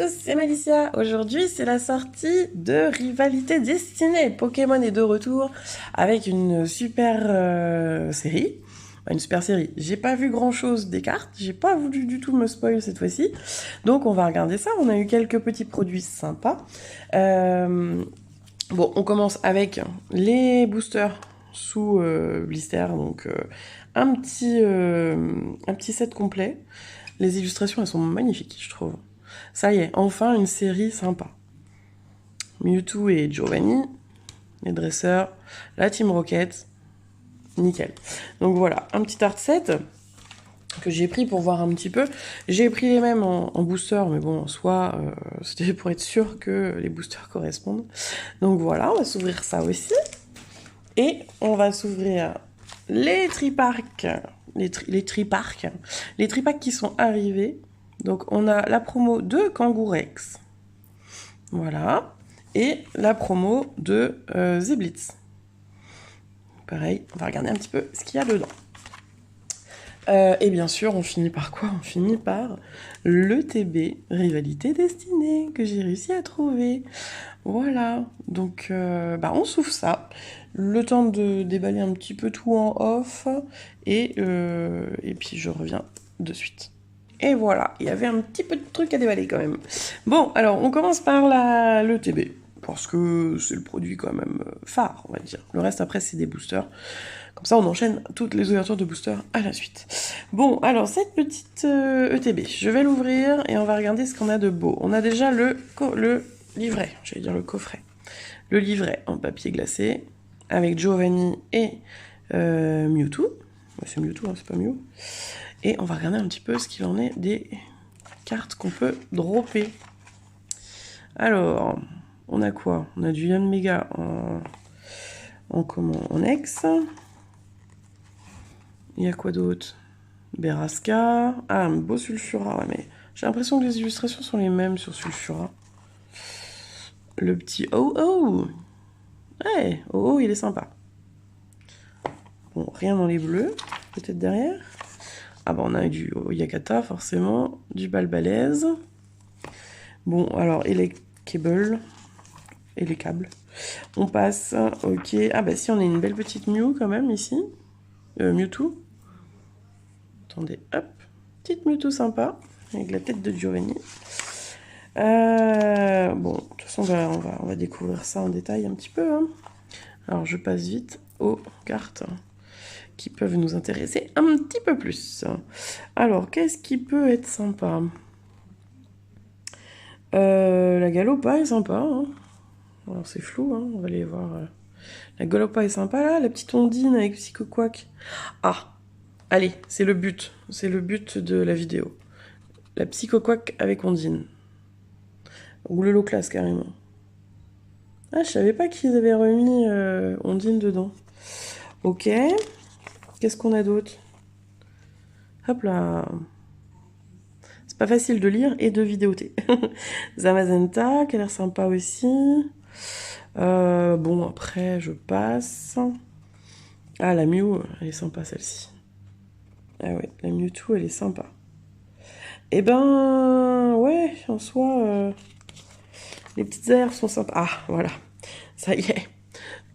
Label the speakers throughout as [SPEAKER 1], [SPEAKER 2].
[SPEAKER 1] tous, c'est Malicia. Aujourd'hui, c'est la sortie de Rivalité Destinée. Pokémon est de retour avec une super série. Une super série. J'ai pas vu grand chose des cartes, j'ai pas voulu du tout me spoil cette fois-ci. Donc on va regarder ça. On a eu quelques petits produits sympas. Bon, on commence avec les boosters sous blister. Donc un petit set complet. Les illustrations, elles sont magnifiques, je trouve. Ça y est, enfin une série sympa. Mewtwo et Giovanni, les dresseurs, la Team Rocket, nickel. Donc voilà, un petit art set que j'ai pris pour voir un petit peu. J'ai pris les mêmes en booster, mais bon, soit c'était pour être sûr que les boosters correspondent. Donc voilà, on va s'ouvrir ça aussi. Et on va s'ouvrir les triparks, les tripacks qui sont arrivés. Donc on a la promo de Kangourex. Voilà. Et la promo de Zeblitz. Pareil, on va regarder un petit peu ce qu'il y a dedans. Et bien sûr, on finit par quoi? On finit par le TB Rivalité Destinée que j'ai réussi à trouver. Voilà, donc on s'ouvre ça. Le temps de déballer un petit peu tout en off. Et puis je reviens de suite. Et voilà, il y avait un petit peu de trucs à déballer quand même. Bon, alors on commence par le TB. Parce que c'est le produit quand même phare, on va dire. Le reste après c'est des boosters. Comme ça on enchaîne toutes les ouvertures de boosters à la suite. Bon, alors cette petite ETB, je vais l'ouvrir et on va regarder ce qu'on a de beau. On a déjà le livret, j'allais dire le coffret. Le livret en papier glacé avec Giovanni et Mewtwo. C'est Mewtwo, hein, c'est pas Mew. Et on va regarder un petit peu ce qu'il en est des cartes qu'on peut dropper. Alors, on a quoi? On a du Yanmega en ex. Il y a quoi d'autre? Beraska. Ah, un beau Sulfura, ouais, mais j'ai l'impression que les illustrations sont les mêmes sur Sulfura. Le petit Oh-Oh. Ouais, Oh-Oh, il est sympa. Bon, rien dans les bleus. Peut-être derrière. Ah bah on a du Yakata, forcément. Du Balbalaise. Bon, alors, et les cables. Et les câbles. On passe. Ok. Ah bah si, on a une belle petite Mew quand même, ici. Mewtwo. Attendez, hop. Petite Mewtwo sympa. Avec la tête de Giovanni. Bon, de toute façon, on va découvrir ça en détail un petit peu. Hein. Alors, je passe vite aux cartes qui peuvent nous intéresser un petit peu plus. Alors, qu'est-ce qui peut être sympa? La Galopa est sympa. Hein. Alors, c'est flou, hein. On va aller voir. La Galopa est sympa, là. La petite Ondine avec Psychoquack. Ah, allez, c'est le but. C'est le but de la vidéo. La Psychoquack avec Ondine. Ou le Loclas, carrément. Ah, je savais pas qu'ils avaient remis Ondine dedans. Ok. Qu'est-ce qu'on a d'autre? Hop là. C'est pas facile de lire et de vidéoter. Zamazenta, qui a l'air sympa aussi. Bon, après, je passe. Ah, la Mew, elle est sympa, celle-ci. Ah ouais, la Mewtwo, elle est sympa. Eh ben, ouais, en soi, les petites airs sont sympas. Ah, voilà. Ça y est.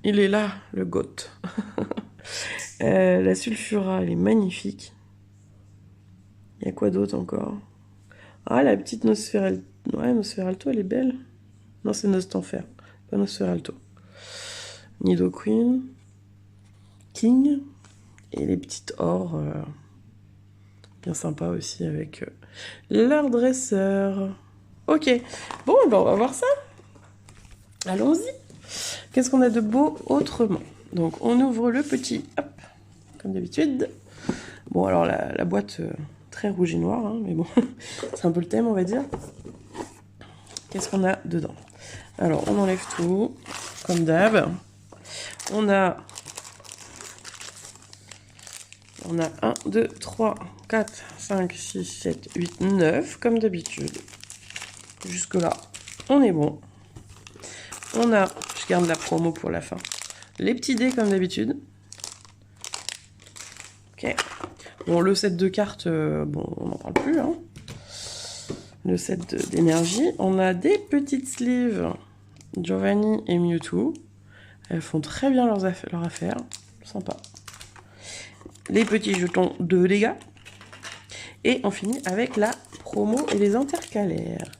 [SPEAKER 1] Il est là, le goth. La Sulfura, elle est magnifique. Il y a quoi d'autre encore? Ah, la petite Nosferalto. Ouais, Nosferalto, elle est belle. Non, c'est Nostanfer, pas Nosferalto. Nidoqueen. King. Et les petites ors. Bien sympa aussi avec leur dresseur. Ok. Bon, ben on va voir ça. Allons-y. Qu'est-ce qu'on a de beau autrement? Donc, on ouvre le petit. Hop. Comme d'habitude. Bon, alors la boîte très rouge et noir, hein, mais bon, c'est un peu le thème, on va dire. Qu'est-ce qu'on a dedans? Alors, on enlève tout, comme d'hab. On a 1, 2, 3, 4, 5, 6, 7, 8, 9, comme d'habitude. Jusque-là, on est bon. On a, je garde la promo pour la fin, les petits dés, comme d'habitude. Ok. Bon, le set de cartes, bon, on n'en parle plus. Hein. le set d'énergie. On a des petites sleeves Giovanni et Mewtwo. Elles font très bien leur affaire. Sympa. Les petits jetons de dégâts. Et on finit avec la promo et les intercalaires.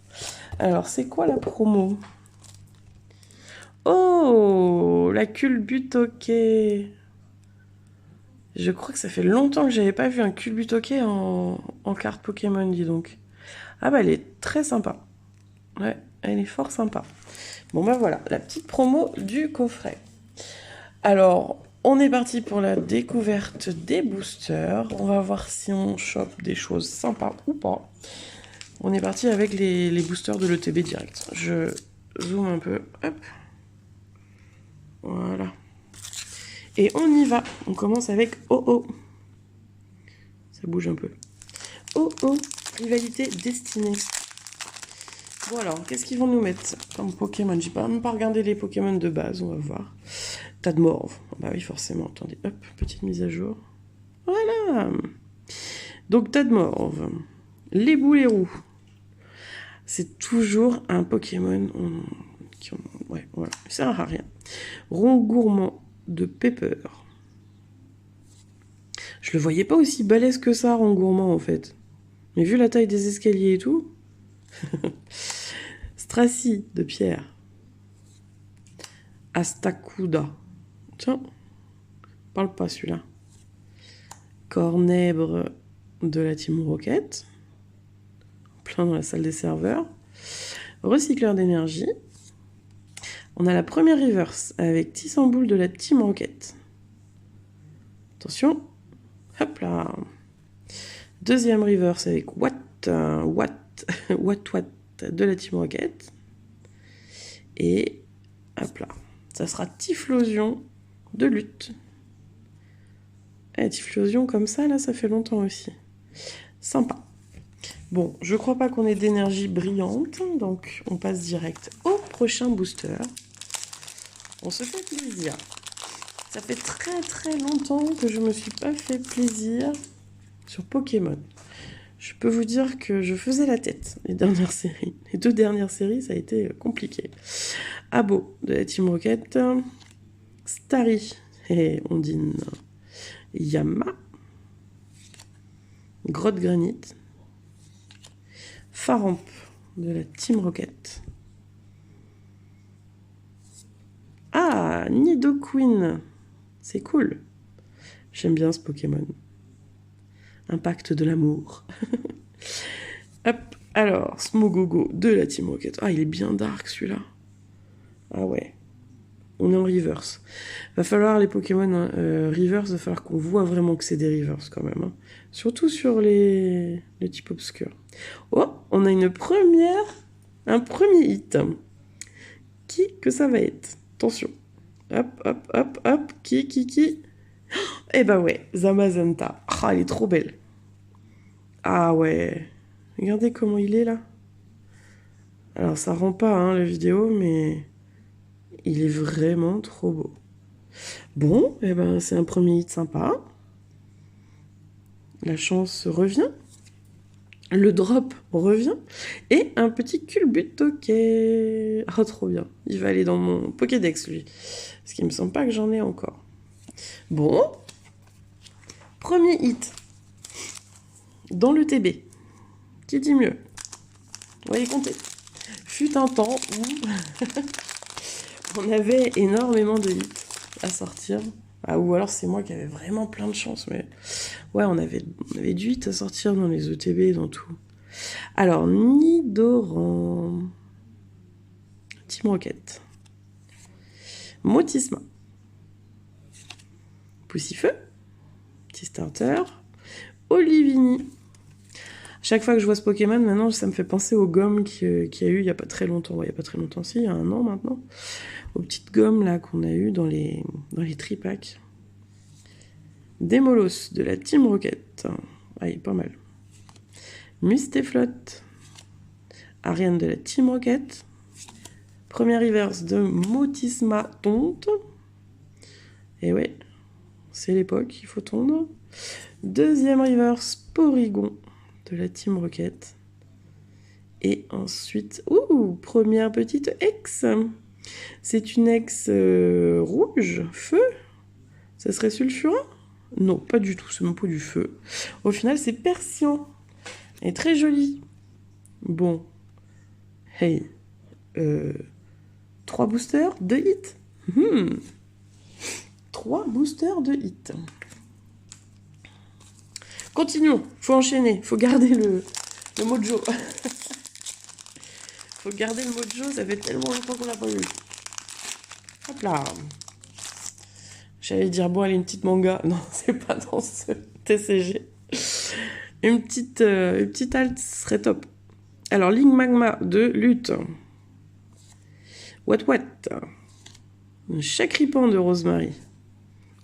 [SPEAKER 1] Alors, c'est quoi la promo? Oh, la Culbutoke. Je crois que ça fait longtemps que j'avais pas vu un Culbutoke en carte Pokémon, dis donc. Ah bah, elle est très sympa. Ouais, elle est fort sympa. Bon bah voilà, la petite promo du coffret. Alors, on est parti pour la découverte des boosters. On va voir si on chope des choses sympas ou pas. On est parti avec les boosters de l'ETB direct. Je zoome un peu. Hop. Voilà. Et on y va. On commence avec Oh-Oh. Ça bouge un peu. Oh-Oh, rivalité destinée. Bon alors, qu'est-ce qu'ils vont nous mettre comme Pokémon? J'ai même pas regardé les Pokémon de base, on va voir. Tadmorve. Bah oui, forcément. Attendez, hop, petite mise à jour. Voilà. Donc Tadmorve. Les Boulerous. C'est toujours un Pokémon ouais, voilà. Ça sert à rien. Rongourmand de Pepper. Je le voyais pas aussi balèze que ça, Rongourmand, en fait. Mais vu la taille des escaliers et tout... Stracy de Pierre. Astacuda. Tiens, parle pas celui-là. Cornèbre de la Team Rocket. Plein dans la salle des serveurs. Recycleur d'énergie. On a la première reverse avec Tissamboule de la Team Rocket. Attention. Hop là. Deuxième reverse avec Watt de la Team Rocket. Et hop là. Ça sera Typhlosion de lutte. Typhlosion comme ça, là, ça fait longtemps aussi. Sympa. Bon, je crois pas qu'on ait d'énergie brillante, donc on passe direct au prochain booster. On se fait plaisir. Ça fait très longtemps que je me suis pas fait plaisir sur Pokémon. Je peux vous dire que je faisais la tête les dernières séries. Les 2 dernières séries, ça a été compliqué. Abo de la Team Rocket. Starry et Ondine. Yama. Grotte Granite. Faramp de la Team Rocket. Ah, Nidoqueen. C'est cool. J'aime bien ce Pokémon. Impact de l'amour. Hop, alors, Smogogo de la Team Rocket. Ah, il est bien dark celui-là. Ah ouais. On est en reverse. Va falloir les Pokémon reverse, va falloir qu'on voit vraiment que c'est des reverse quand même. Hein. Surtout sur les types obscurs. Oh, on a un premier hit. Qui que ça va être? Attention. Hop. Qui? Eh ben ouais, Zamazenta. Ah, elle est trop belle. Ah ouais. Regardez comment il est là. Alors ça rend pas hein, la vidéo, mais il est vraiment trop beau. Bon, eh ben c'est un premier hit sympa. La chance revient. Le drop revient. Et un petit Culbutoke. Ah, trop bien. Il va aller dans mon Pokédex, lui. Parce qu'il me semble pas que j'en ai encore. Bon. Premier hit. Dans le TB. Qui dit mieux? On va y compter. Fut un temps où on avait énormément de hits à sortir. Ah, ou alors c'est moi qui avais vraiment plein de chance, mais ouais, on avait du hit à sortir dans les ETB, dans tout. Alors, Nidoran, Team Rocket, Motisma, Poussifeu, petit starter, Olivini. Chaque fois que je vois ce Pokémon, maintenant, ça me fait penser aux gommes qu'il y a eu il n'y a pas très longtemps. Ouais, il n'y a pas très longtemps, si, il y a 1 an maintenant. Aux petites gommes là qu'on a eues dans les tripacks. Démolos de la Team Rocket. Ah, il est pas mal. Mustéflotte. Ariane de la Team Rocket. Première reverse de Motisma Tonte. Et ouais, c'est l'époque, il faut tondre. Deuxième reverse Porygon de la Team Rocket. Et ensuite, première petite ex. C'est une ex rouge, feu. Ça serait sulfureux? Non, pas du tout, c'est même pas du feu. Au final, c'est persien. Elle est très jolie. Bon. Hey. 3 boosters, 2 hits. 3 boosters, 2 hits. Continuons, faut enchaîner, faut garder le mojo. Faut garder le mojo, ça fait tellement longtemps qu'on l'a pas vu. Hop là. J'allais dire, bon, allez, une petite manga. Non, c'est pas dans ce TCG. Une petite halte serait top. Alors, ligne magma de lutte. What. Un chacripan de Rosemary.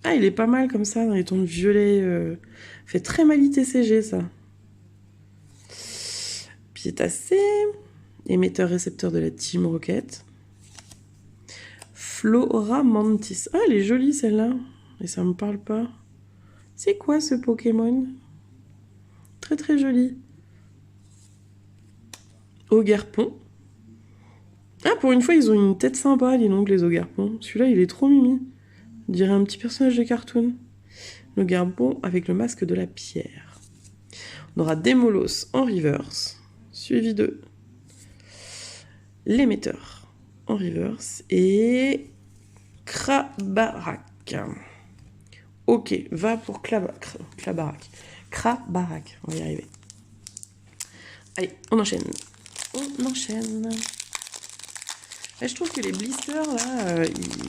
[SPEAKER 1] Ah, il est pas mal comme ça, dans les tons de violet. Fait très mal TCG, ça. Piétacé. Émetteur-récepteur de la Team Rocket. Flora Mantis. Ah, elle est jolie, celle-là. Et ça me parle pas. C'est quoi, ce Pokémon? Très, très joli. Ogerpon. Ah, pour une fois, ils ont une tête sympa, les noms, les Ogerpon. Celui-là, il est trop mimi. On dirait un petit personnage de cartoon. L'Ogerpon avec le masque de la pierre. On aura Demolos en reverse, suivi de l'émetteur en reverse et Krabarak. Ok, va pour Krabarak. Krabarak, on va y arriver. Allez, on enchaîne. Et je trouve que les blisters, là,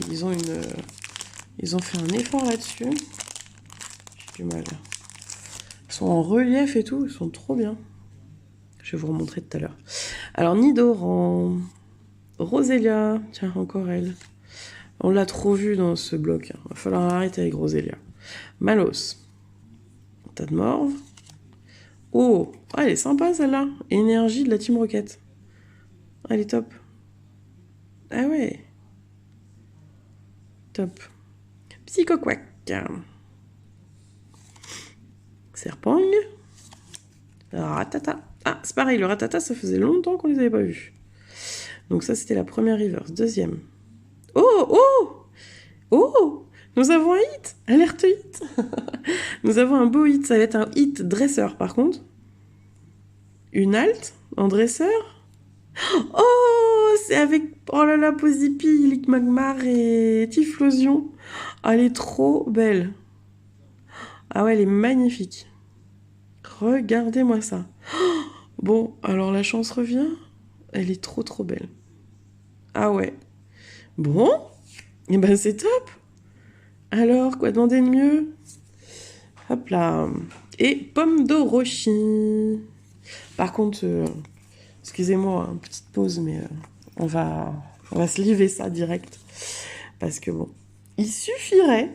[SPEAKER 1] ils ont fait un effort là-dessus. J'ai du mal. Ils sont en relief et tout, ils sont trop bien. Je vais vous remontrer tout à l'heure. Alors, Nidoran, Roselia, tiens, encore elle. On l'a trop vue dans ce bloc. Il va falloir arrêter avec Roselia. Malos, tas de morve. Oh, elle est sympa celle-là. Énergie de la Team Rocket. Elle est top. Ah ouais. Top. Psychoquack. Serpang. Ratata. Ah, c'est pareil, le Ratata, ça faisait longtemps qu'on les avait pas vus. Donc ça, c'était la première reverse. Deuxième. Oh, nous avons un hit. Alerte hit. Nous avons un beau hit. Ça va être un hit dresseur, par contre. Une halte en dresseur. Oh, c'est avec... Oh là là, Posipi, Lick Magmar et Typhlosion. Oh, elle est trop belle. Ah ouais, elle est magnifique. Regardez-moi ça. Bon, alors la chance revient. Elle est trop trop belle. Ah ouais. Bon, et ben c'est top. Alors, quoi demander de mieux? Hop là. Et pomme d'Orochi. Par contre, excusez-moi, une petite pause, mais on va se liver ça direct. Parce que bon, il suffirait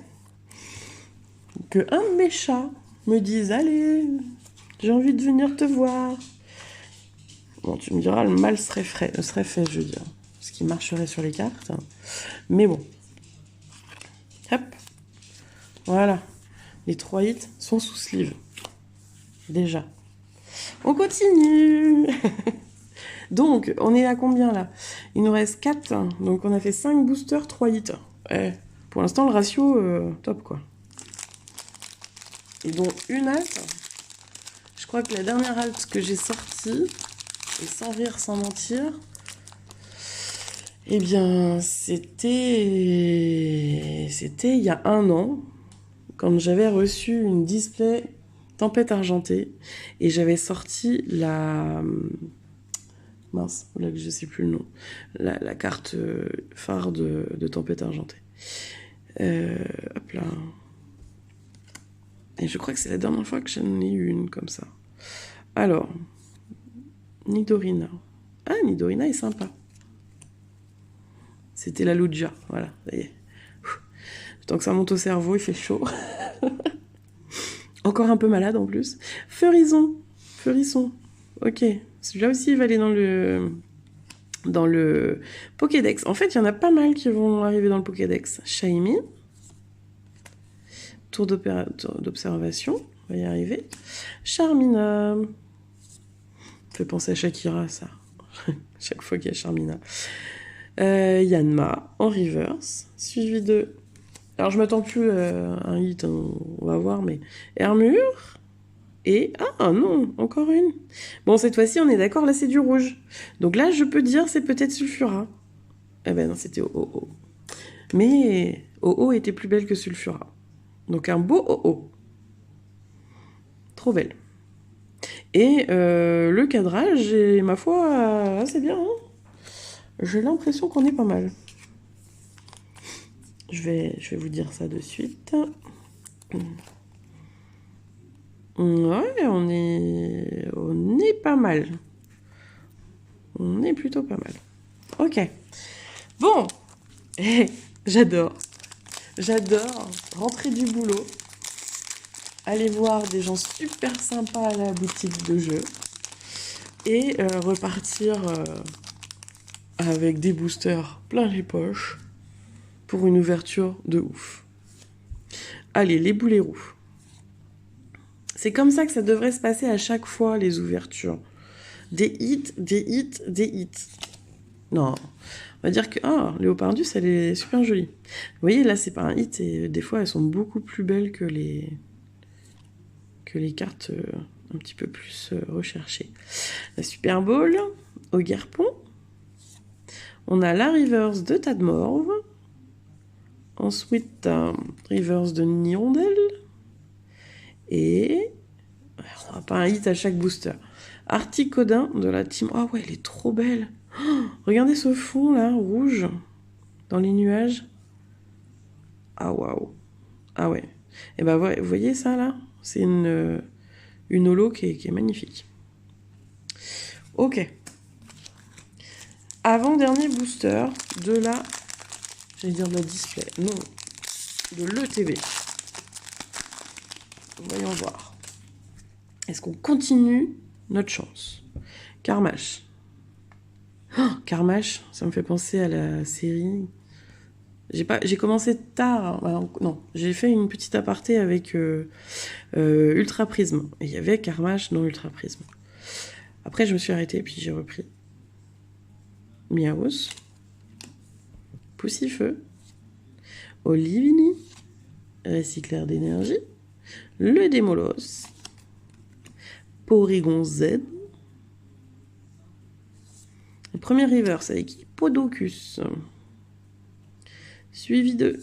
[SPEAKER 1] que un de mes chats me dise, allez, j'ai envie de venir te voir. Bon, tu me diras, le mal serait fait, je veux dire. Ce qui marcherait sur les cartes. Mais bon. Hop. Voilà. Les 3 hits sont sous sleeve. Déjà. On continue. Donc, on est à combien là? Il nous reste 4. Donc, on a fait 5 boosters, 3 hits. Pour l'instant, le ratio, top quoi. Et donc, une halte. Je crois que la dernière halte que j'ai sortie, et sans rire, sans mentir, eh bien, c'était il y a 1 an, quand j'avais reçu une display Tempête Argentée, et j'avais sorti la... Mince, là je sais plus le nom. La carte phare de Tempête Argentée. Hop là. Et je crois que c'est la dernière fois que j'en ai eu une comme ça. Alors, Nidorina. Ah, Nidorina est sympa. C'était la Lugia, voilà, ça y est. Tant que ça monte au cerveau, il fait chaud. Encore un peu malade en plus. Feurisson. Ok, celui-là aussi il va aller dans le Pokédex. En fait, il y en a pas mal qui vont arriver dans le Pokédex. Shaymi. Tour d'observation, on va y arriver. Charmina. Fait penser à Shakira, ça. Chaque fois qu'il y a Charmina. Yanma en reverse, suivi de... Alors je m'attends plus à un hit, hein, on va voir, mais... Hermure et... Ah non, encore une. Bon, cette fois-ci, on est d'accord, là c'est du rouge. Donc là, je peux dire c'est peut-être Sulfura. Eh ben non, c'était OO. Mais OO était plus belle que Sulfura. Donc un beau OO. Trop belle. Et le cadrage est, ma foi, assez bien. Hein, j'ai l'impression qu'on est pas mal. Je vais vous dire ça de suite. Ouais, on est pas mal. On est plutôt pas mal. Ok. Bon. J'adore. J'adore rentrer du boulot, aller voir des gens super sympas à la boutique de jeux et repartir avec des boosters plein les poches pour une ouverture de ouf. Allez, les boulets roux. C'est comme ça que ça devrait se passer à chaque fois, les ouvertures. Des hits, des hits, des hits. Non, on va dire que Léopardus, elle est super jolie. Vous voyez, là, c'est pas un hit, et des fois, elles sont beaucoup plus belles que les cartes un petit peu plus recherchées. La Super Bowl, au Guerpon. On a la Reverse de Tadmorve. Ensuite, Reverse de Nirondelle. Et... on n'a pas un hit à chaque booster. Articodin de la team... Ah ouais, elle est trop belle. Oh, regardez ce fond, là, rouge, dans les nuages. Ah, waouh. Ah ouais. Et ben, vous voyez ça, là? C'est une holo qui est magnifique. Ok. Avant-dernier booster de la... J'allais dire de la display. Non. De l'ETV. Voyons voir. Est-ce qu'on continue notre chance? Carmash. Oh, Carmash, ça me fait penser à la série. J'ai commencé tard. Alors, non, j'ai fait une petite aparté avec Ultra Prism. Et il y avait Carmash dans Ultra Prism. Après, je me suis arrêtée, puis j'ai repris. Miaos. Poussifeu. Olivini. Recycleur d'énergie. Le Démolos. Porygon Z. Le premier reverse avec Hippodocus. Suivi de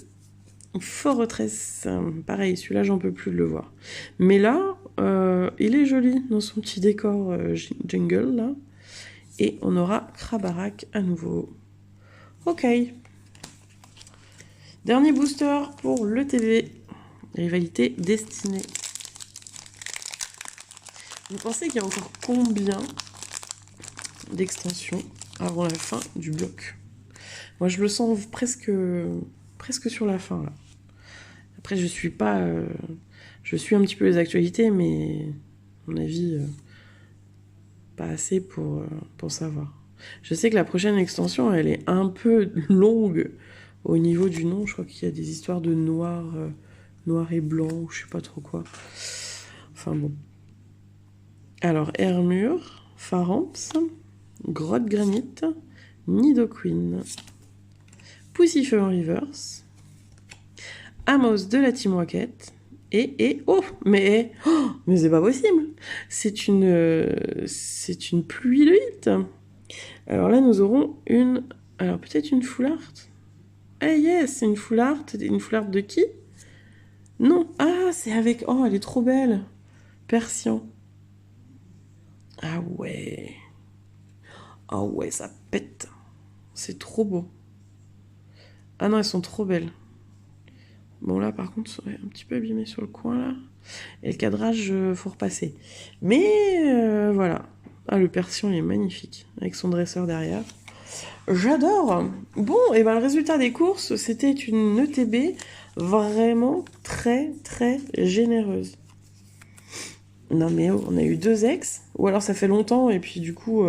[SPEAKER 1] Fortress. Pareil, celui-là, j'en peux plus de le voir. Mais là, il est joli dans son petit décor jungle, là. Et on aura Krabarak à nouveau. Ok. Dernier booster pour l'ETV. Rivalité destinée. Vous pensez qu'il y a encore combien d'extensions avant la fin du bloc? Moi, je le sens presque sur la fin, là. Après, je suis pas... je suis un petit peu les actualités, mais à mon avis, pas assez pour savoir. Je sais que la prochaine extension, elle est un peu longue au niveau du nom. Je crois qu'il y a des histoires de noir et blanc, ou je sais pas trop quoi. Enfin bon. Alors, Hermure, Pharance, Grotte Granite, Nidoqueen, Poussifeu en reverse, Amos de la Team Rocket, et mais c'est pas possible. C'est une pluie de hits. Alors là, nous aurons alors peut-être une full art. Ah yes, c'est une full art. Une full art de qui? Non, c'est avec... Oh, elle est trop belle. Persian. Ah ouais. Ah ouais, ça pète. C'est trop beau. Ah non, elles sont trop belles. Bon, là, par contre, c'est un petit peu abîmé sur le coin, là. Et le cadrage, faut repasser. Mais, voilà. Ah, le Persian, il est magnifique. Avec son dresseur derrière. J'adore. Bon, et ben le résultat des courses, c'était une ETB vraiment très, très généreuse. Non, mais on a eu 2 ex. Ou alors, ça fait longtemps, et puis, du coup...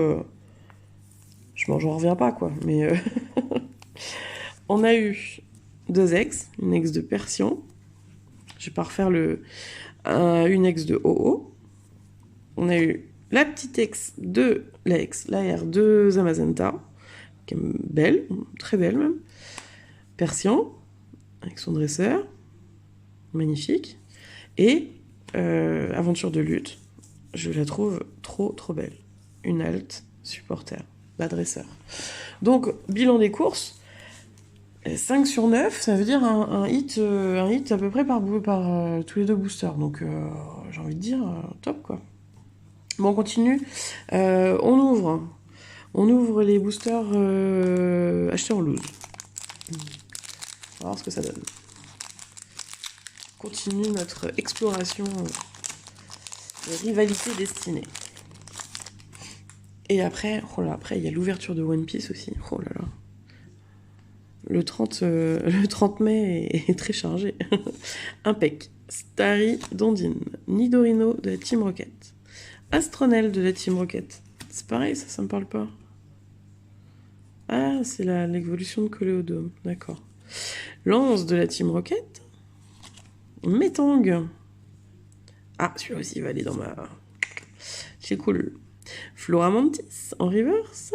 [SPEAKER 1] j'en reviens pas, quoi. Mais... on a eu 2 ex, une ex de Persian. Je vais pas refaire une ex de OO. On a eu la petite ex de la ex, la R de Zamazenta, qui est belle, très belle même. Persian, avec son dresseur, magnifique. Et Aventure de lutte, je la trouve trop belle. Une halte supporter, la dresseur. Donc, bilan des courses, 5 sur 9, ça veut dire un hit à peu près par tous les 2 boosters. Donc, j'ai envie de dire, top quoi. Bon, on continue. On ouvre les boosters achetés en loose. On va voir ce que ça donne. On continue notre exploration de rivalité destinée. Et après, après il y a l'ouverture de One Piece aussi. Oh là là. Le 30 mai est très chargé. Impec. Starry Dondine. Nidorino de la Team Rocket. Astronel de la Team Rocket. C'est pareil, ça me parle pas. Ah, c'est l'évolution de Coléodome. D'accord. Lance de la Team Rocket. Metang. Ah, celui-là aussi va aller dans ma... C'est cool. Floramantis en reverse.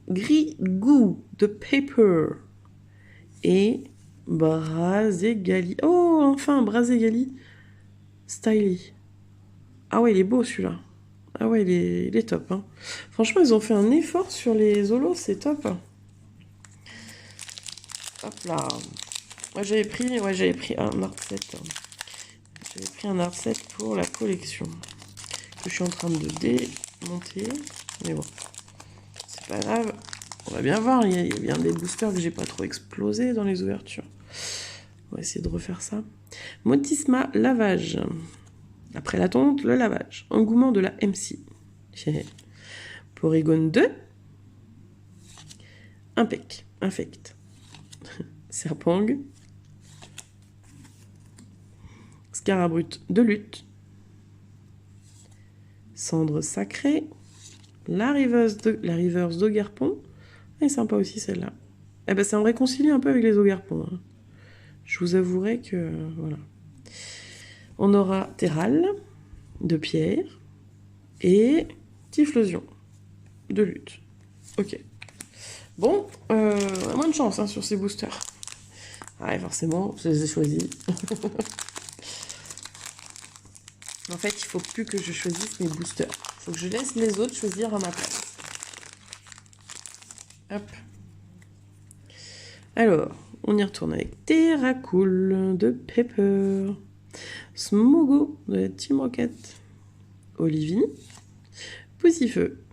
[SPEAKER 1] Grigou de Paper. Et Brazegali. Oh, enfin, Brazegali. Styly. Ah ouais, il est beau celui-là. Ah ouais, il est top. Hein. Franchement, ils ont fait un effort sur les holos, c'est top. Hop là. Moi, j'avais pris un art set. J'avais pris un art set pour la collection. Que je suis en train de démonter. Mais bon, c'est pas grave. On va bien voir. Il y a bien des boosters que j'ai pas trop explosé dans les ouvertures. On va essayer de refaire ça. Motisma lavage. Après la tonte, le lavage. Engouement de la MC. Porygon 2. Impec. Infect. Serpang. Scarabrut de lutte. Cendre sacrée. La reverse d'Ogarpon. Elle est sympa aussi celle-là. Eh ben ça me réconcilie un peu avec les Ogarpons. Hein. Je vous avouerai que... voilà. On aura Terral de pierre et Typhlosion de lutte. Ok. Bon, on a moins de chance hein, sur ces boosters. Ouais, forcément, je les ai choisis. En fait, il faut plus que je choisisse mes boosters. Il faut que je laisse les autres choisir à ma place. Hop. Alors, on y retourne avec Terracool de Pepper. Smogo de la Team Rocket. Olivine. Poussifeu.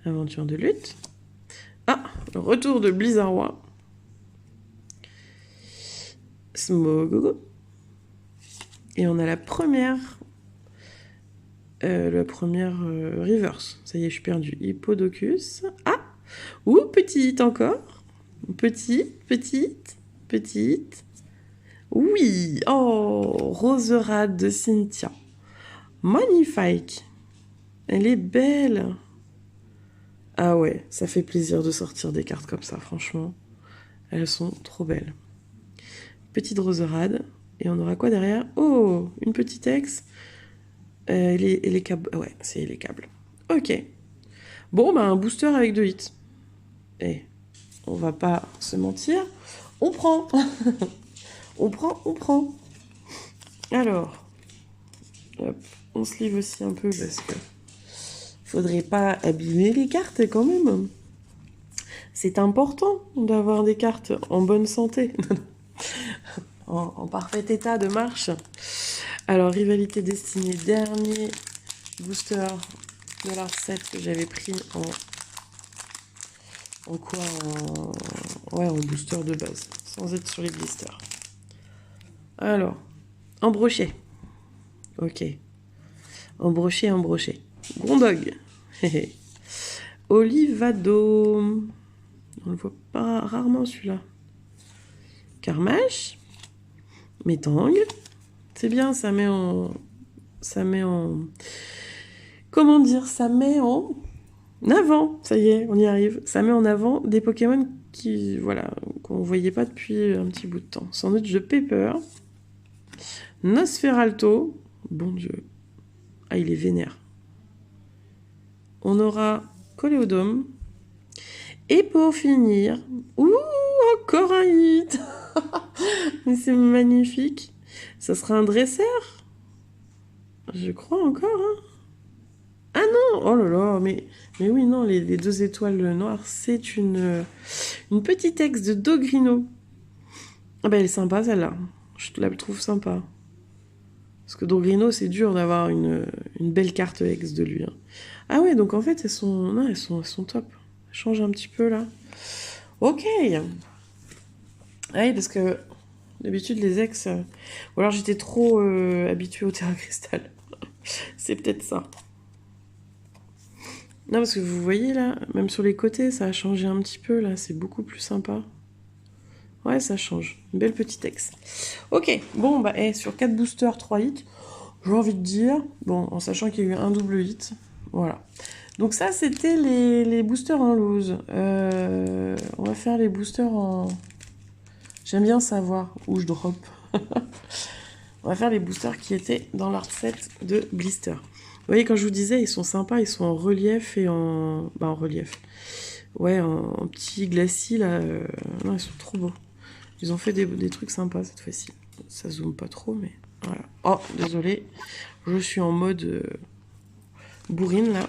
[SPEAKER 1] Aventure de lutte. Ah, le retour de Blizzard. Smogo. Et on a la première reverse. Ça y est, je suis perdue. Hippodocus. Ah, ou petite encore. Petite. Oui. Oh, Roserade de Cynthia. Magnifique. Elle est belle. Ah ouais, ça fait plaisir de sortir des cartes comme ça, franchement. Elles sont trop belles. Petite Roserade. Et on aura quoi derrière? Oh, une petite ex. Les câbles. Ouais, c'est les câbles. Ok. Bon, bah un booster avec 2 hits. Et on va pas se mentir. On prend. on prend. Alors. Hop, on se livre aussi un peu parce que faudrait pas abîmer les cartes quand même. C'est important d'avoir des cartes en bonne santé. en parfait état de marche. Alors, Rivalité Destinée, dernier booster de l'art set que j'avais pris en booster de base, sans être sur les blisters. Alors, en brochet. Ok. En brochet. Grondog. Olivado. On le voit pas rarement celui-là. Carmache. Métang. C'est bien, ça met en... Comment dire? Ça met en avant. Ça y est, on y arrive. Ça met en avant des Pokémon qu'on voyait pas depuis un petit bout de temps. Sandwich de Pepper. Nosferalto. Bon Dieu. Ah, il est vénère. On aura Coléodome. Et pour finir, ouh, encore un hit. Mais c'est magnifique. Ça sera un dresseur. Je crois encore, hein. Ah non, oh là là, mais oui, non, les deux étoiles noires, c'est une petite ex de Dogrino. Ah ben, elle est sympa, celle-là. Je la trouve sympa. Parce que Dogrino, c'est dur d'avoir une belle carte ex de lui, hein. Ah ouais, donc en fait, elles sont top. Elles changent un petit peu, là. Ok. Ah oui, parce que d'habitude, les ex... ou alors j'étais trop habituée au Terra Cristal. C'est peut-être ça. Non, parce que vous voyez là, même sur les côtés, ça a changé un petit peu là, c'est beaucoup plus sympa. Ouais, ça change. Une belle petite ex. Ok, bon, bah, sur 4 boosters, 3 hits, j'ai envie de dire, bon, en sachant qu'il y a eu un double hit, voilà. Donc ça, c'était les boosters en loose. On va faire les boosters en... J'aime bien savoir où je drop. On va faire les boosters qui étaient dans leur set de blister. Vous voyez, quand je vous disais, ils sont sympas, ils sont en relief et en... Bah, en relief. Ouais, en petit glacis, là. Non, ils sont trop beaux. Ils ont fait des trucs sympas, cette fois-ci. Ça zoome pas trop, mais voilà. Oh, désolé. Je suis en mode bourrine, là.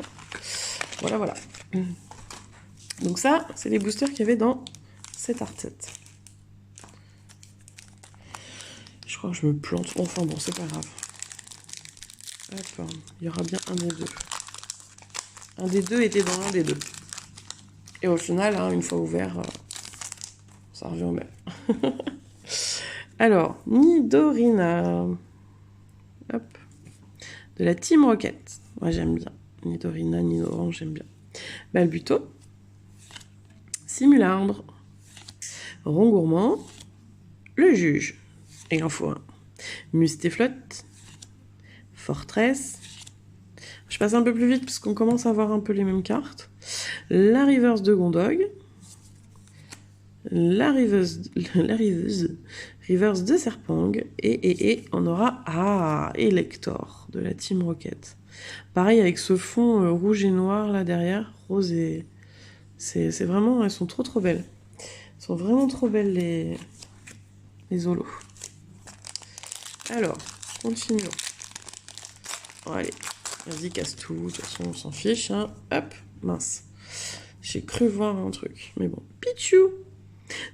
[SPEAKER 1] Voilà, voilà. Donc ça, c'est les boosters qu'il y avait dans cet art set. Je crois que je me plante. Enfin bon, c'est pas grave. Hop, il y aura bien un des deux. Un des deux était dans l'un des deux. Et au final, hein, une fois ouvert, ça revient au même. Alors, Nidorina. Hop. De la Team Rocket. Moi, j'aime bien. Nidorina, Nidoran, j'aime bien. Balbuto. Simulardre. Rongourmand. Le Juge. Et il en faut un. Mustéflotte. Fortress. Je passe un peu plus vite parce qu'on commence à voir un peu les mêmes cartes. La Reverse de Gondog. La riveuse de Serpang. Et on aura Elector de la Team Rocket. Pareil avec ce fond rouge et noir là derrière. Rose et... C'est vraiment... Elles sont trop belles. Elles sont vraiment trop belles les holos. Alors, continuons. Bon, allez, vas-y, casse tout. De toute façon, on s'en fiche, hein. Hop, mince. J'ai cru voir un truc. Mais bon. Pichou.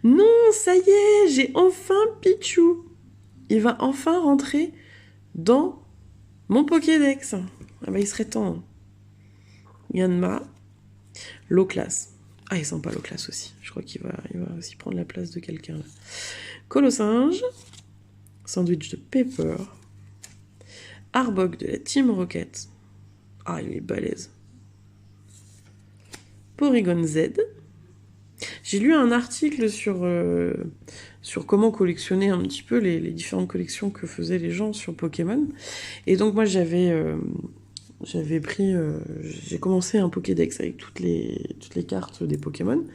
[SPEAKER 1] Non, ça y est, j'ai enfin Pichou. Il va enfin rentrer dans mon Pokédex. Ah bah, il serait temps. Yanma. Loclas. Ah, il est sympa, Loclas aussi. Je crois qu'il va aussi prendre la place de quelqu'un, là. Colossinge. Sandwich de Pepper. Arbok de la Team Rocket. Ah, il est balèze. Porygon Z. J'ai lu un article sur comment collectionner un petit peu les différentes collections que faisaient les gens sur Pokémon. Et donc moi j'avais pris... j'ai commencé un Pokédex avec toutes les cartes des Pokémon.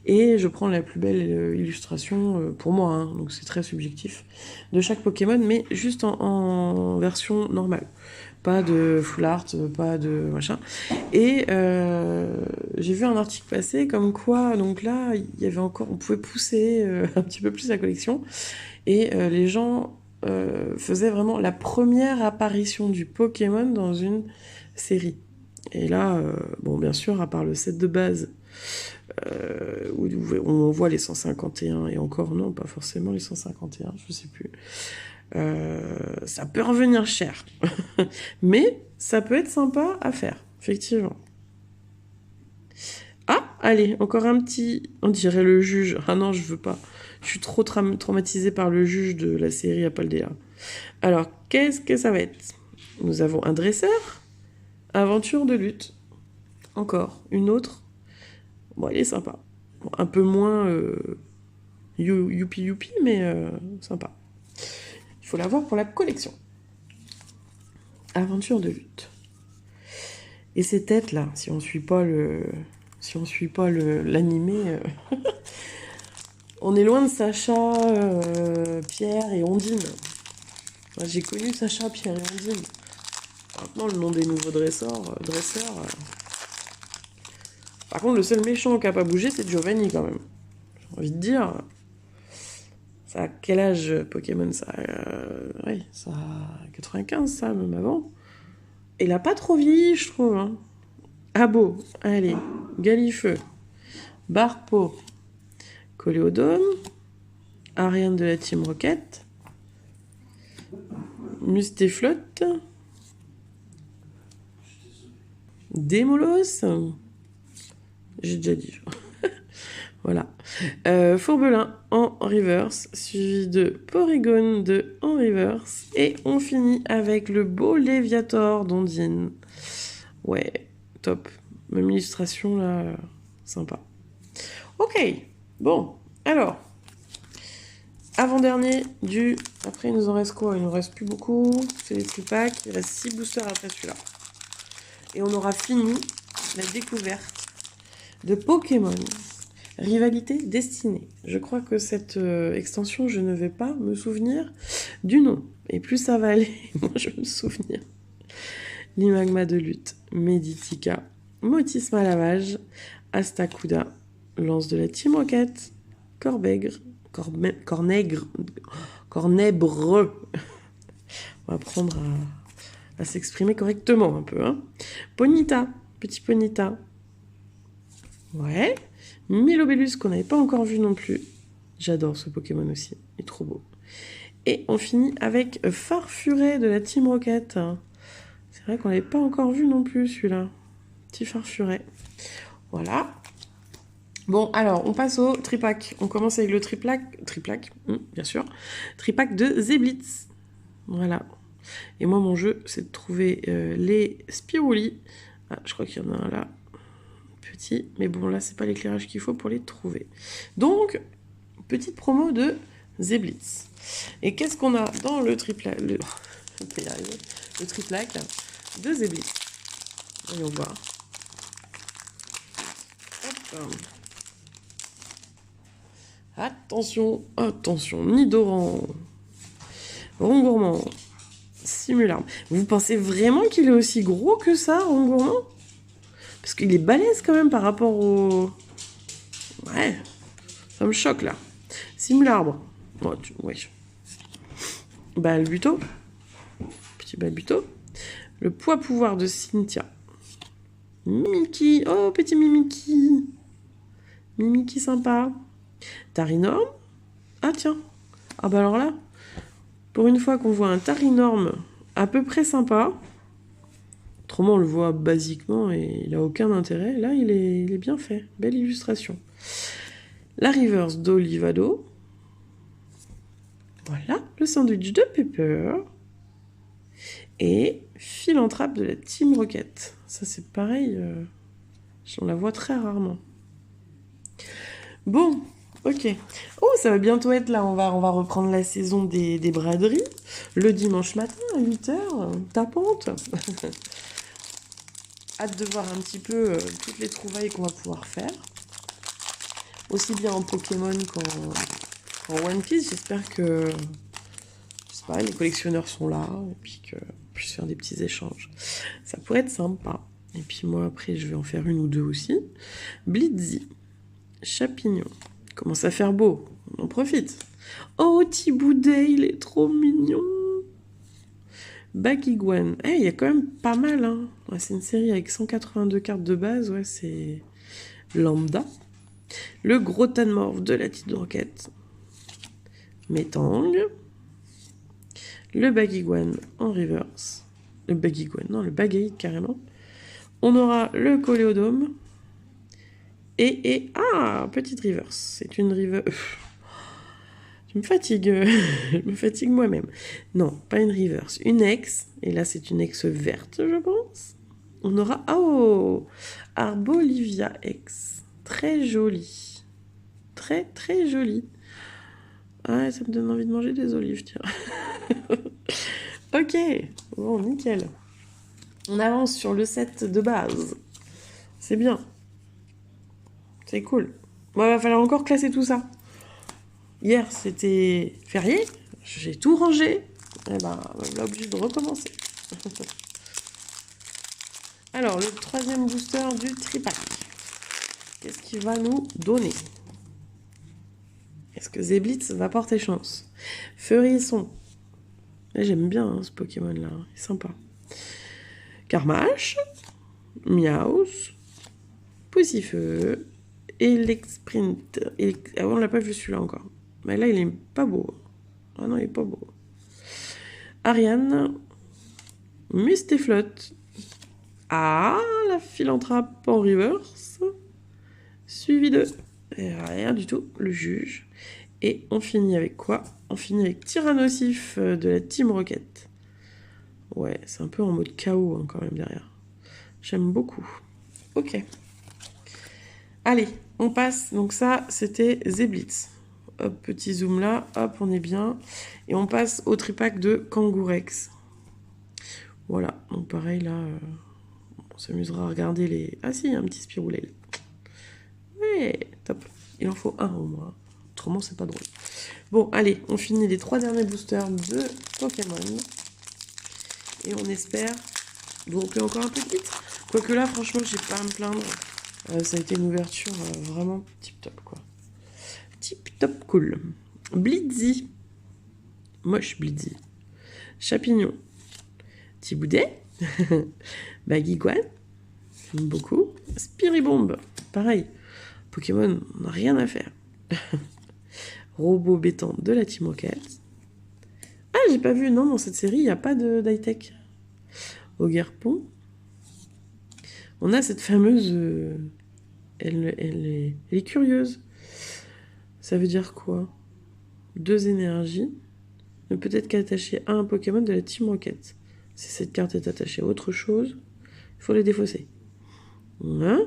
[SPEAKER 1] Et je prends la plus belle illustration pour moi, hein, donc c'est très subjectif, de chaque Pokémon, mais juste en version normale. Pas de full art, pas de machin. Et j'ai vu un article passer comme quoi, donc là, il y avait encore, on pouvait pousser un petit peu plus la collection. Et les gens faisaient vraiment la première apparition du Pokémon dans une série. Et là, bon, bien sûr, à part le set de base, où on voit les 151, et encore non, pas forcément les 151, je sais plus. Ça peut revenir cher. Mais ça peut être sympa à faire, effectivement. Ah, allez, encore un petit... On dirait le juge. Ah non, je veux pas. Je suis trop traumatisée par le juge de la série Apaldea. Alors, qu'est-ce que ça va être? Nous avons un dresseur. Aventure de lutte. Encore. Une autre. Bon, elle est sympa. Bon, un peu moins youpi, mais sympa. Il faut l'avoir pour la collection. Aventure de lutte. Et ces têtes là, si on suit pas l'animé, on est loin de Sacha, Pierre et Ondine. Moi, j'ai connu Sacha, Pierre et Ondine. Maintenant, le nom des nouveaux dresseurs. Par contre, le seul méchant qui a pas bougé, c'est Giovanni, quand même. J'ai envie de dire... Ça a quel âge, Pokémon, ça ouais, ça a 95, ça, même avant. Et il a pas trop vieilli, je trouve. Hein. Abo, allez. Galifeu. Barpo. Coléodome. Ariane de la Team Rocket. Mustéflotte. Démolos. J'ai déjà dit. Voilà. Fourbelin en reverse, suivi de Porygon 2 en reverse. Et on finit avec le beau Léviator d'Ondine. Ouais, top. Même illustration, là, sympa. Ok, bon, alors. Avant-dernier du... Après, il nous en reste quoi? Il nous reste plus beaucoup. C'est les free packs. Il reste 6 boosters après celui-là. Et on aura fini la découverte de Pokémon. Rivalité destinée. Je crois que cette extension, je ne vais pas me souvenir du nom. Et plus ça va aller, moins je vais me souvenir. Limagma de lutte, Meditica, Motisma Lavage, Astacuda, Lance de la Team Rocket, Cornègre. On va apprendre à s'exprimer correctement un peu. Hein. Ponyta, petit Ponyta. Ouais. Milobellus qu'on n'avait pas encore vu non plus. J'adore ce Pokémon aussi, il est trop beau. Et on finit avec Farfuret de la Team Rocket. C'est vrai qu'on l'avait pas encore vu non plus celui-là. Petit Farfuret. Voilà. Bon, alors on passe au tripack. On commence avec le tripack, bien sûr. Tripack de Zeblitz. Voilà. Et moi mon jeu c'est de trouver les Spiroulis. Ah, je crois qu'il y en a un là. Petit, mais bon là c'est pas l'éclairage qu'il faut pour les trouver. Donc petite promo de Zeblitz. Et qu'est-ce qu'on a dans le triplac le triplac de Zeblitz? Voyons voir. Hop. Attention, attention, Nidoran, Rongourmand, Simularme. Vous pensez vraiment qu'il est aussi gros que ça, Rongourmand? Parce qu'il est balèze quand même par rapport au... Ouais, ça me choque là. Simularbre. Oh, ouais. Balbuto. Petit Balbuto. Le poids-pouvoir de Cynthia. Mimiki. Oh, petit Mimiki. Mimiki sympa. Tarinorm. Ah tiens. Ah bah alors là, pour une fois qu'on voit un Tarinorm à peu près sympa... Autrement, on le voit basiquement et il n'a aucun intérêt. Là, il est bien fait. Belle illustration. La reverse d'Olivado. Voilà, le sandwich de Pepper. Et Philanthrope de la Team Rocket. Ça, c'est pareil. On la voit très rarement. Bon, ok. Oh, ça va bientôt être là. On va reprendre la saison des braderies. Le dimanche matin à 8h. Tapante. Hâte de voir un petit peu toutes les trouvailles qu'on va pouvoir faire. Aussi bien en Pokémon qu'en One Piece. J'espère que je sais pas, les collectionneurs sont là et puis qu'on puisse faire des petits échanges. Ça pourrait être sympa. Et puis moi, après, je vais en faire une ou deux aussi. Blitzy. Chapignon. Commence à faire beau. On en profite. Oh, Thiboudet, il est trop mignon. Baguiguan. Eh, il y a quand même pas mal, hein. Ouais, c'est une série avec 182 cartes de base, ouais, c'est lambda. Le gros Tanmorph de la Team Rocket. Metang. Le Baguiguan en reverse. Le Baguiguan, non, le Bagaïd carrément. On aura le Coléodome. Ah, petite reverse. C'est une reverse... Je me fatigue, je me fatigue moi-même. Non, pas une reverse, une ex. Et là, c'est une ex verte, je pense. On aura... Oh, Arbolivia ex. Très jolie. Très, très jolie. Ah, ça me donne envie de manger des olives, tiens. Ok, bon, nickel. On avance sur le set de base. C'est bien. C'est cool. Bon, il va falloir encore classer tout ça. Hier, c'était férié. J'ai tout rangé. Et ben, on est obligé de recommencer. Alors, le troisième booster du tripack. Qu'est-ce qu'il va nous donner? Est-ce que Zeblitz va porter chance? Feurisson. J'aime bien hein, ce Pokémon-là, il est sympa. Carmache, Miaus, Poussifeu, Elexprint. Ah, on l'a pas vu celui-là encore. Mais là, il est pas beau. Ah non, il est pas beau. Ariane, Mustéflotte. Ah, la philanthrope en reverse. Suivi de rien du tout, le juge. Et on finit avec quoi? On finit avec Tyrannosif de la Team Rocket. Ouais, c'est un peu en mode chaos hein, quand même derrière. J'aime beaucoup. Ok. Allez, on passe. Donc ça, c'était Zeblitz. Hop, petit zoom là. Hop, on est bien. Et on passe au tripack de Kangourex. Voilà. Donc pareil là, on s'amusera à regarder les... Ah si, un petit Spiroulet. Ouais, top. Il en faut un au moins. Autrement, c'est pas drôle. Bon, allez, on finit les 3 derniers boosters de Pokémon. Et on espère dropper encore un peu de hit. Quoique là, franchement, j'ai pas à me plaindre. Ça a été une ouverture vraiment tip top, quoi. Tip top cool. Blitzy. Moche Blitzy. Chapignon. Thiboudet. Baguiguane. J'aime beaucoup. Spiribombe. Pareil. Pokémon, on n'a rien à faire. Robot béton de la Team Rocket. Ah, j'ai pas vu, non, dans cette série, il n'y a pas d'high-tech. Ogerpon. On a cette fameuse... Elle est curieuse. Ça veut dire quoi? 2 énergies. Ne peut être qu'attachée à un Pokémon de la Team Rocket. Si cette carte est attachée à autre chose, il faut les défausser. Hein?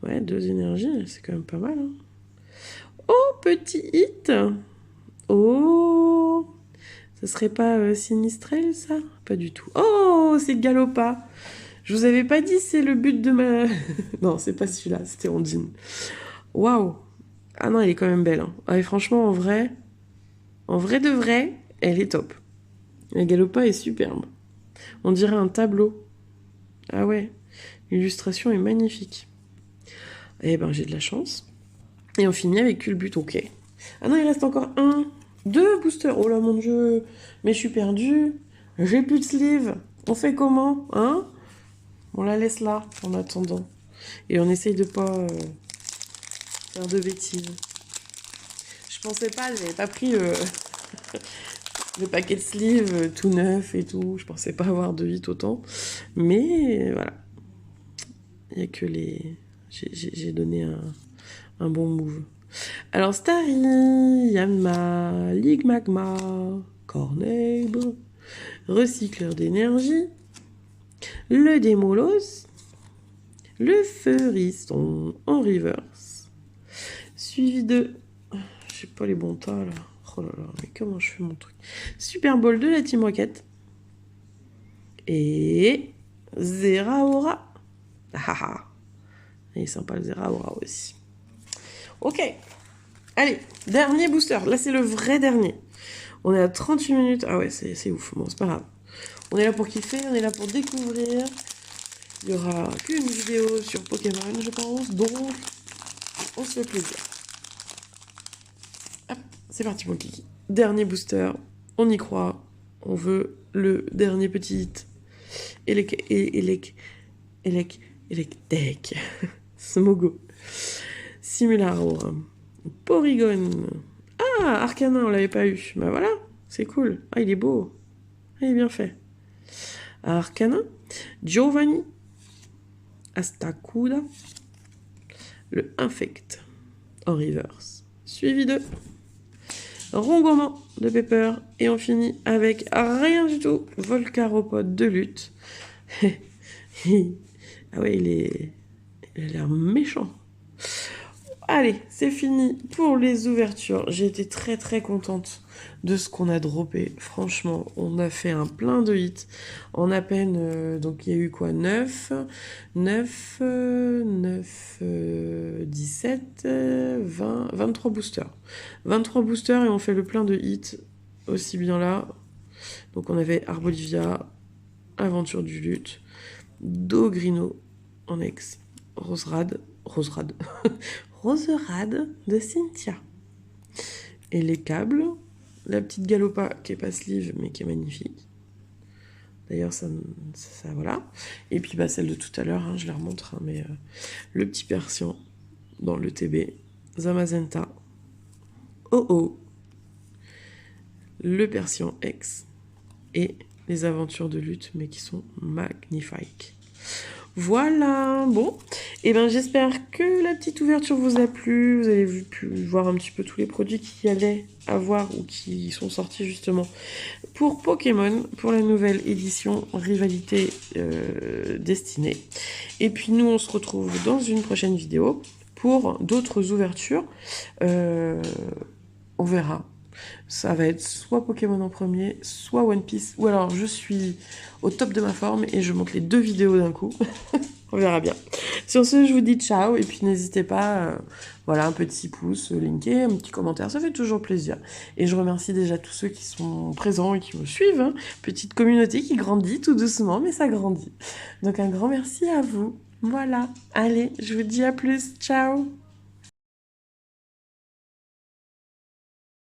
[SPEAKER 1] Ouais, 2 énergies, c'est quand même pas mal. Hein. Oh, petit hit! Oh! Ça serait pas Sinistrel, ça? Pas du tout. Oh, c'est Galopa! Je vous avais pas dit, c'est le but de ma... non, c'est pas celui-là, c'était Ondine. Waouh! Ah non, elle est quand même belle. Hein. Ah, et franchement, en vrai de vrai, elle est top. La Galopa est superbe. On dirait un tableau. Ah ouais, l'illustration est magnifique. Eh ben, j'ai de la chance. Et on finit avec Culbute, ok. Ah non, il reste encore 2 boosters. Oh là, mon Dieu. Mais je suis perdue. J'ai plus de sleeve. On fait comment, hein? On la laisse là, en attendant. Et on essaye de pas faire de bêtises. Je pensais pas, j'avais pas pris le paquet de sleeves tout neuf et tout. Je pensais pas avoir de hit autant. Mais voilà. Il y a que les... J'ai donné un bon move. Alors, Starry, Yanma, Ligue Magma, Cornèbre, Recycleur d'énergie, le Démolos, le Feurisson en reverse, suivi de... Je sais pas les bons tas, là. Oh là là, mais comment je fais mon truc? Super Bowl de la Team Rocket. Et... Zeraora. Ah ah. Il est sympa le Zeraora aussi. Ok. Allez, dernier booster. Là, c'est le vrai dernier. On est à 38 minutes. Ah ouais, c'est ouf. Bon, c'est pas grave. On est là pour kiffer, on est là pour découvrir. Il y aura qu'une vidéo sur Pokémon, je pense. Donc, on se fait plaisir. Hop, c'est parti, mon kiki. Dernier booster. On y croit. On veut le dernier petit hit. Electek. Smogo. Simularo. Porygon. Ah, Arcanin, on l'avait pas eu. Bah voilà, c'est cool. Ah, il est beau. Ah, il est bien fait. Arcanin. Giovanni. Astacuda. Le Infect en reverse. Suivi de Rongourmand de Pepper. Et on finit avec rien du tout. Volcaropode de lutte. Ah ouais, il a l'air méchant. Allez, c'est fini pour les ouvertures. J'ai été très très contente de ce qu'on a droppé. Franchement, on a fait un plein de hits. En à peine, donc il y a eu quoi? 9, 17, 20, 23 boosters. 23 boosters et on fait le plein de hits aussi bien là. Donc on avait Arbolivia, Aventure du lutte, Dogrino en ex, Roserade de Cynthia. Et les câbles, la petite Galopa qui est pas sleeve mais qui est magnifique. D'ailleurs, ça voilà. Et puis bah, celle de tout à l'heure, hein, je les remontre, hein, mais le petit Persian dans le TB, Zamazenta, Oh, le Persian X et les aventures de lutte, mais qui sont magnifiques. Voilà, bon, et ben j'espère que la petite ouverture vous a plu, vous avez pu voir un petit peu tous les produits qu'il y allait avoir ou qui sont sortis justement pour Pokémon, pour la nouvelle édition Rivalité Destinée. Et puis nous on se retrouve dans une prochaine vidéo pour d'autres ouvertures, on verra. Ça va être soit Pokémon en premier, soit One Piece. Ou alors je suis au top de ma forme et je monte les 2 vidéos d'un coup. On verra bien. Sur ce, je vous dis ciao. Et puis n'hésitez pas, voilà, un petit pouce, linké, un petit commentaire. Ça fait toujours plaisir. Et je remercie déjà tous ceux qui sont présents et qui me suivent. Hein. Petite communauté qui grandit tout doucement, mais ça grandit. Donc un grand merci à vous. Voilà. Allez, je vous dis à plus. Ciao.